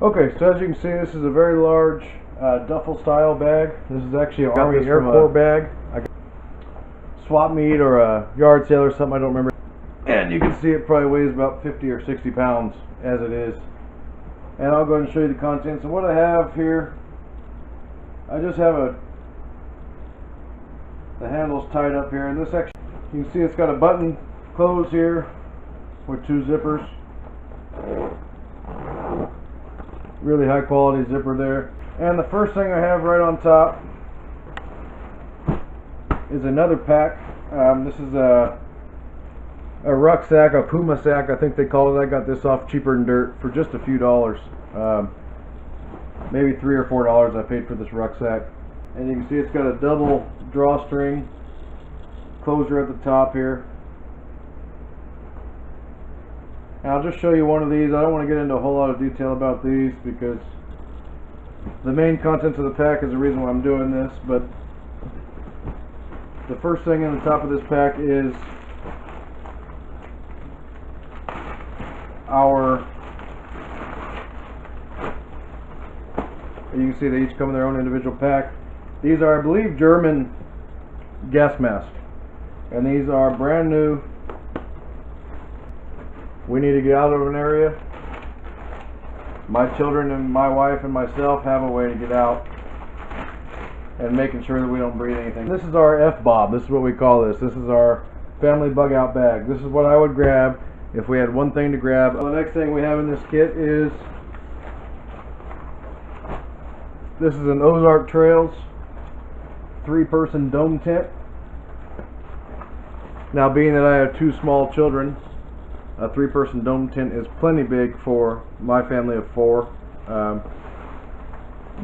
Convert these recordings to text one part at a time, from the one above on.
Okay, so as you can see, this is a very large duffel style bag. This is actually an Army Air Corps bag. I got swap meet or a yard sale or something, I don't remember. And you can see it probably weighs about 50 or 60 pounds as it is. And I'll go ahead and show you the contents. And what I have here, I just have the handles tied up here. And this actually, you can see it's got a button close here with 2 zippers. Really high quality zipper there. And the first thing I have right on top is another pack. This is a rucksack, a Puma sack, I think they call it. I got this off Cheaper Than Dirt for just a few dollars. Maybe $3 or $4 I paid for this rucksack. And you can see it's got a double drawstring closure at the top here. And I'll just show you one of these. I don't want to get into a whole lot of detail about these because the main contents of the pack is the reason why I'm doing this. But the first thing in the top of this pack is you can see they each come in their own individual pack. These are, I believe, German gas masks, and these are brand new. We need to get out of an area. My children and my wife and myself have a way to get out, and making sure that we don't breathe anything. This is our F-bob. This is what we call this. This is our family bug out bag. This is what I would grab if we had one thing to grab. The next thing we have in this kit is this is an Ozark Trails 3-person dome tent. Now, being that I have 2 small children, a 3-person dome tent is plenty big for my family of 4.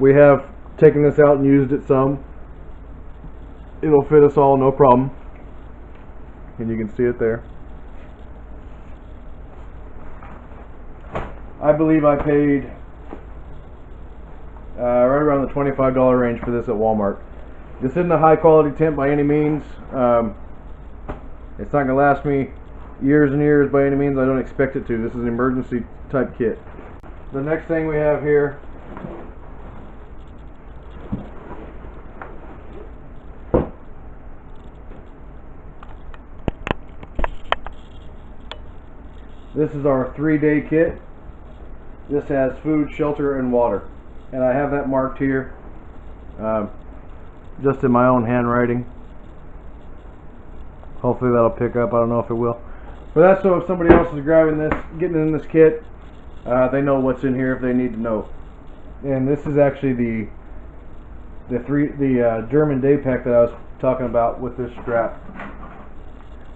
We have taken this out and used it some. It'll fit us all, no problem. And you can see it there. I believe I paid right around the $25 range for this at Walmart. This isn't a high quality tent by any means. It's not going to last me years and years by any means. I don't expect it to. This is an emergency type kit. The next thing we have here this is our 3-day kit. This has food, shelter, and water. And I have that marked here just in my own handwriting. Hopefully that'll pick up. I don't know if it will. But that's so if somebody else is grabbing this, getting in this kit, they know what's in here if they need to know. And this is actually the German day pack that I was talking about with this strap.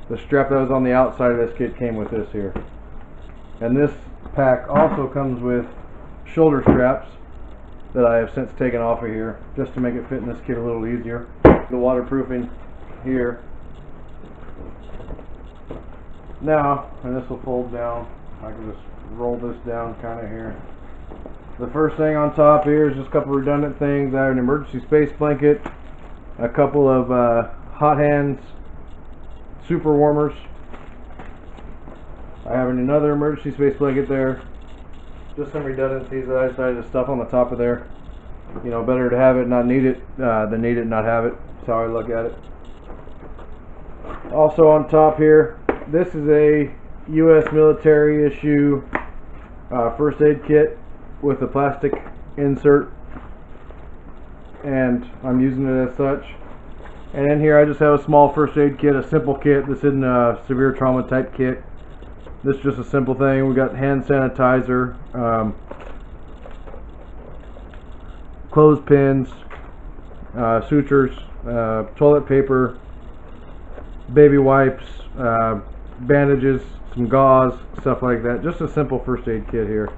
The strap that was on the outside of this kit came with this here. And this pack also comes with shoulder straps that I have since taken off of here just to make it fit in this kit a little easier. The waterproofing here. Now, and this will fold down, I can just roll this down kind of here. The first thing on top here is just a couple redundant things. I have an emergency space blanket, a couple of hot hands super warmers. I have another emergency space blanket there. Just some redundancies that I decided to stuff on the top of there. You know, better to have it, not need it, than need it, not have it. That's how I look at it. Also on top here, this is a U.S. military issue first aid kit with a plastic insert, and I'm using it as such. And in here I just have a small first aid kit, a simple kit. This isn't a severe trauma type kit. This is just a simple thing. We got hand sanitizer, clothespins, sutures, toilet paper, baby wipes, bandages, some gauze, stuff like that. Just a simple first aid kit here.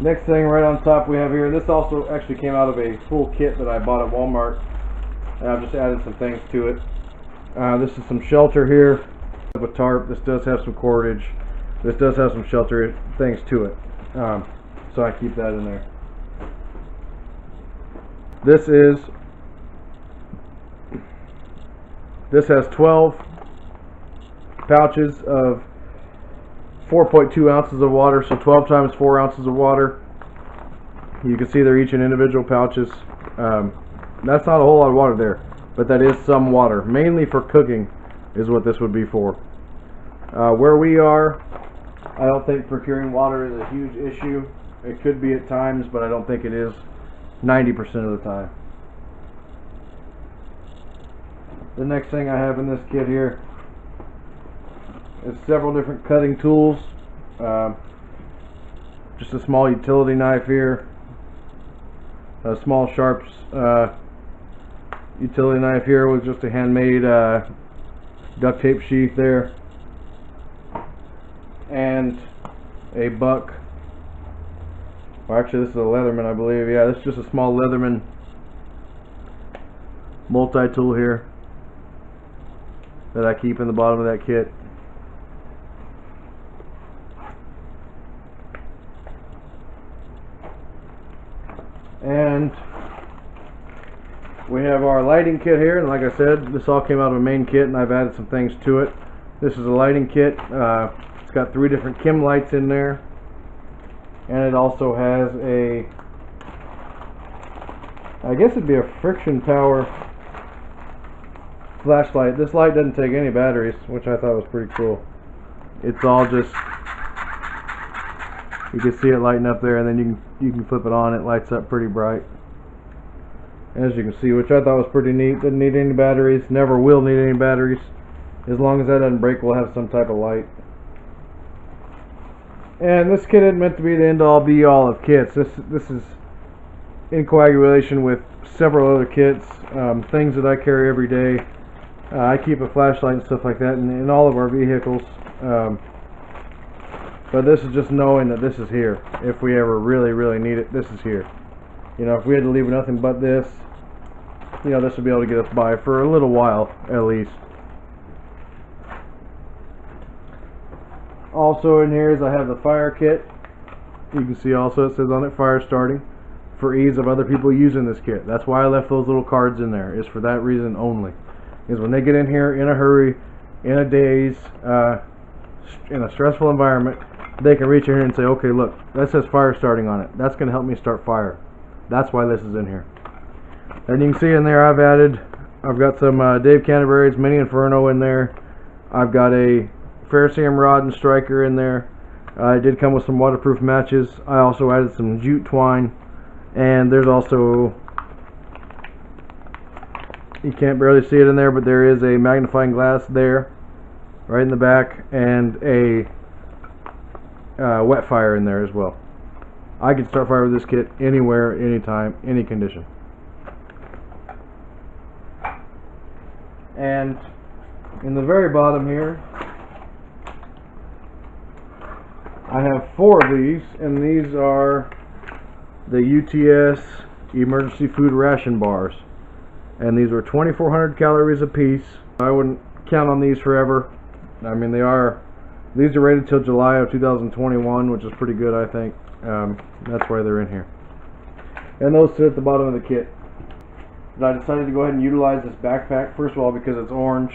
Next thing right on top we have here, this also actually came out of a full kit that I bought at Walmart, and I've just added some things to it. This is some shelter here with tarp. This does have some cordage. This does have some shelter things to it, so I keep that in there. This is This has 12 pouches of 4.2 ounces of water, so 12 times 4 ounces of water. You can see they're each in individual pouches. That's not a whole lot of water there, but that is some water. Mainly for cooking is what this would be for. Where we are, I don't think procuring water is a huge issue. It could be at times, but I don't think it is 90% of the time. The next thing I have in this kit here is several different cutting tools. Just a small utility knife here, a small sharps utility knife here with just a handmade duct tape sheath there, and a buck. Well, actually this is a Leatherman, I believe. Yeah, this is just a small Leatherman multi-tool here that I keep in the bottom of that kit. And we have our lighting kit here, and like I said, this all came out of a main kit and I've added some things to it. This is a lighting kit. It's got 3 different Kim lights in there, and it also has a, I guess it'd be a friction power flashlight. This light doesn't take any batteries, which I thought was pretty cool. It's all just, you can see it lighting up there, and then you can flip it on. It lights up pretty bright, as you can see, which I thought was pretty neat. Doesn't need any batteries, never will need any batteries. As long as that doesn't break, we'll have some type of light. And this kit isn't meant to be the end-all be-all of kits. This is in coagulation with several other kits, things that I carry every day. I keep a flashlight and stuff like that in all of our vehicles. But this is just knowing that this is here. If we ever really need it, this is here. You know, if we had to leave with nothing but this, you know, this would be able to get us by for a little while at least. Also in here is I have the fire kit. You can see also it says on it fire starting, for ease of other people using this kit. That's why I left those little cards in there, is for that reason only. Is when they get in here in a hurry, in a daze, in a stressful environment, they can reach in here and say, okay, look, that says fire starting on it. That's going to help me start fire. That's why this is in here. And you can see in there I've got some Dave Canterbury's Mini Inferno in there. I've got a ferrocerium rod and striker in there. It did come with some waterproof matches. I also added some jute twine, and there's also, you can't barely see it in there, but there is a magnifying glass there right in the back, and a wet fire in there as well. I can start fire with this kit anywhere, anytime, any condition. And in the very bottom here I have 4 of these, and these are the UTS emergency food ration bars, and these are 2,400 calories a piece. I wouldn't count on these forever. I mean, these are rated till July of 2021, which is pretty good, I think. That's why they're in here. And those sit at the bottom of the kit. But I decided to go ahead and utilize this backpack, first of all because it's orange,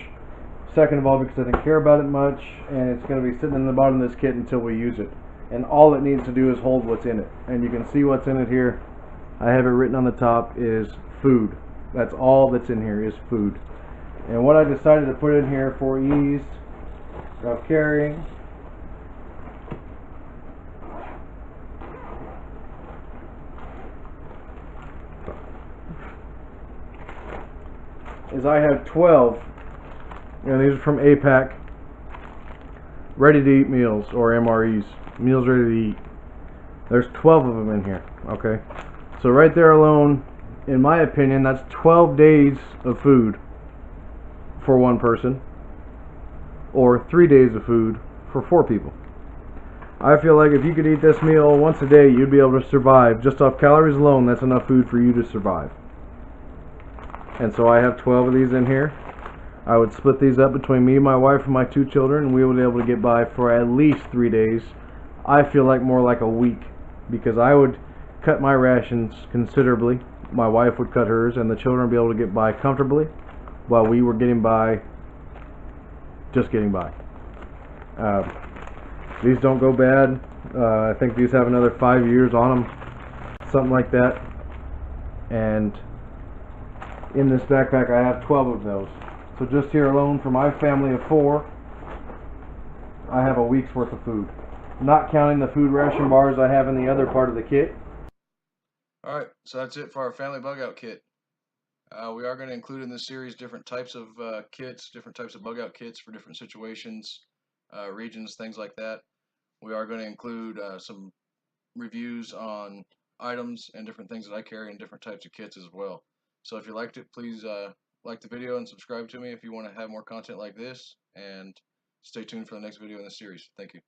second of all because I didn't care about it much, and it's going to be sitting in the bottom of this kit until we use it. And all it needs to do is hold what's in it. And you can see what's in it here. I have it written on the top is food. That's all that's in here is food. And what I decided to put in here for ease of carrying is I have 12, and these are from APAC, ready to eat meals, or MREs, meals ready to eat. There's 12 of them in here, okay? So right there alone, in my opinion, that's 12 days of food for one person, or 3 days of food for 4 people. I feel like if you could eat this meal once a day, you'd be able to survive. Just off calories alone, that's enough food for you to survive. And so I have 12 of these in here. I would split these up between me, my wife, and my 2 children, and we would be able to get by for at least 3 days. I feel like more like a week, because I would cut my rations considerably. My wife would cut hers, and the children would be able to get by comfortably. while we were getting by, just getting by. These don't go bad. I think these have another 5 years on them, something like that. And in this backpack I have 12 of those. So just here alone for my family of 4, I have a week's worth of food. Not counting the food ration bars I have in the other part of the kit. Alright, so that's it for our family bug out kit. We are going to include in this series different types of kits, different types of bug out kits for different situations, regions, things like that. We are going to include some reviews on items and different things that I carry in different types of kits as well. So if you liked it, please like the video and subscribe to me if you want to have more content like this, and stay tuned for the next video in the series. Thank you.